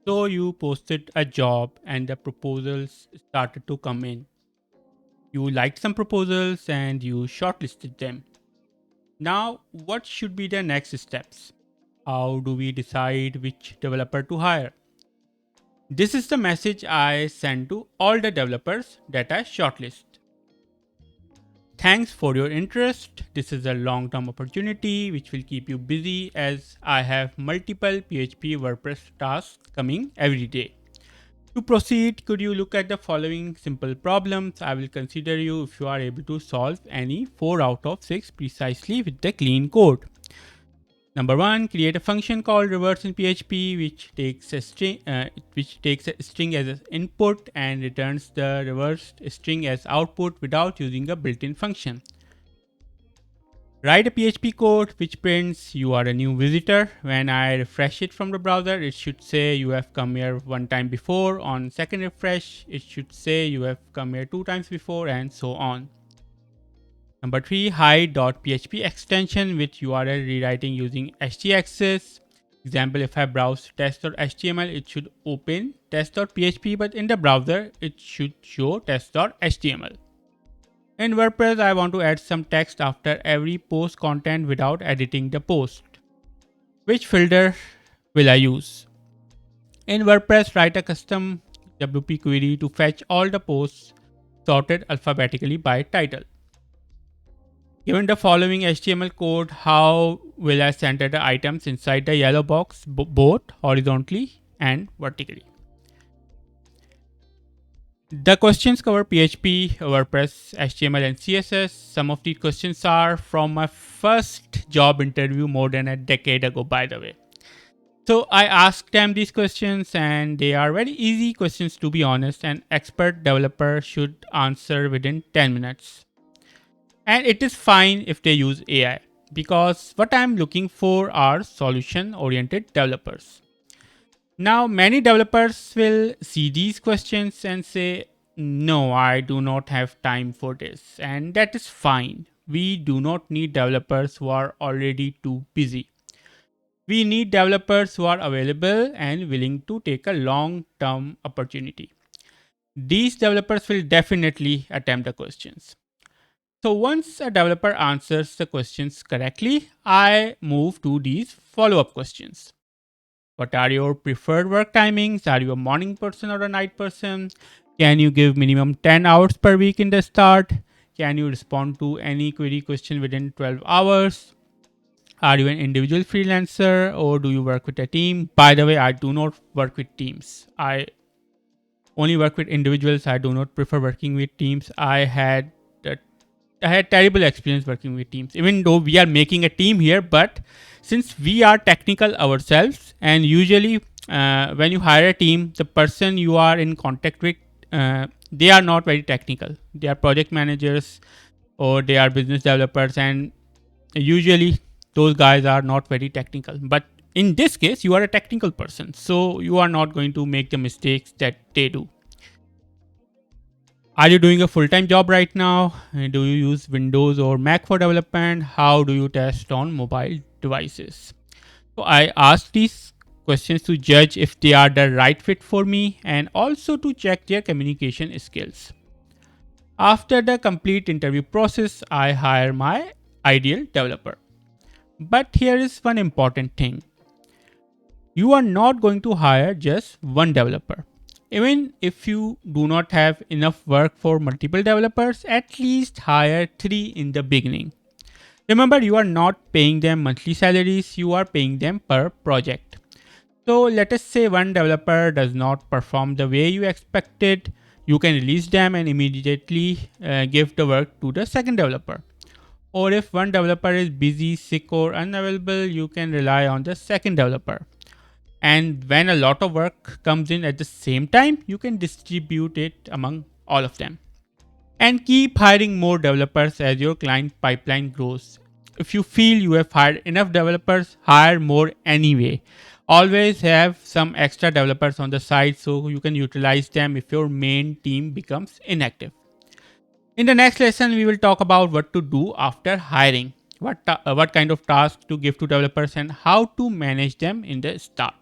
So you posted a job and the proposals started to come in. You liked some proposals and you shortlisted them. Now, what should be the next steps? How do we decide which developer to hire? This is the message I send to all the developers that I shortlist. Thanks for your interest. This is a long term opportunity which will keep you busy as I have multiple PHP WordPress tasks coming every day. To proceed, could you look at the following simple problems? I will consider you if you are able to solve any 4 out of 6 precisely with the clean code. Number one, create a function called reverse in PHP, which takes a string as an input and returns the reversed string as output without using a built-in function. Write a PHP code which prints you are a new visitor. When I refresh it from the browser, it should say you have come here one time before. On second refresh, it should say you have come here 2 times before, and so on. Number 3, hide.php extension with URL rewriting using htaccess. Example, if I browse test.html, it should open test.php, but in the browser, it should show test.html. In WordPress, I want to add some text after every post content without editing the post. Which filter will I use? In WordPress, write a custom WP query to fetch all the posts sorted alphabetically by title. Given the following HTML code, how will I center the items inside the yellow box both horizontally and vertically? The questions cover PHP, WordPress, HTML, and CSS. Some of these questions are from my first job interview more than a decade ago, by the way. So I asked them these questions, and they are very easy questions to be honest. An expert developer should answer within 10 minutes. And it is fine if they use AI, because what I'm looking for are solution oriented developers. Now, many developers will see these questions and say, no, I do not have time for this. And that is fine. We do not need developers who are already too busy. We need developers who are available and willing to take a long term opportunity. These developers will definitely attempt the questions. So once a developer answers the questions correctly, I move to these follow up questions. What are your preferred work timings? Are you a morning person or a night person? Can you give minimum 10 hours per week in the start? Can you respond to any query question within 12 hours? Are you an individual freelancer or do you work with a team? By the way, I do not work with teams. I only work with individuals. I do not prefer working with teams. I had terrible experience working with teams, even though we are making a team here. But since we are technical ourselves, and usually when you hire a team, the person you are in contact with, they are not very technical. They are project managers or they are business developers, and usually those guys are not very technical. But in this case, you are a technical person, so you are not going to make the mistakes that they do. Are you doing a full-time job right now? Do you use Windows or Mac for development? How do you test on mobile devices? So I asked these questions to judge if they are the right fit for me and also to check their communication skills. After the complete interview process, I hire my ideal developer. But here is one important thing. You are not going to hire just one developer. Even if you do not have enough work for multiple developers, at least hire 3 in the beginning. Remember, you are not paying them monthly salaries, you are paying them per project. So let us say one developer does not perform the way you expected. You can release them and immediately give the work to the second developer. Or if one developer is busy, sick, or unavailable, you can rely on the second developer. And when a lot of work comes in at the same time, you can distribute it among all of them. And keep hiring more developers as your client pipeline grows. If you feel you have hired enough developers, hire more anyway. Always have some extra developers on the side so you can utilize them if your main team becomes inactive. In the next lesson, we will talk about what to do after hiring, what kind of tasks to give to developers, and how to manage them in the start.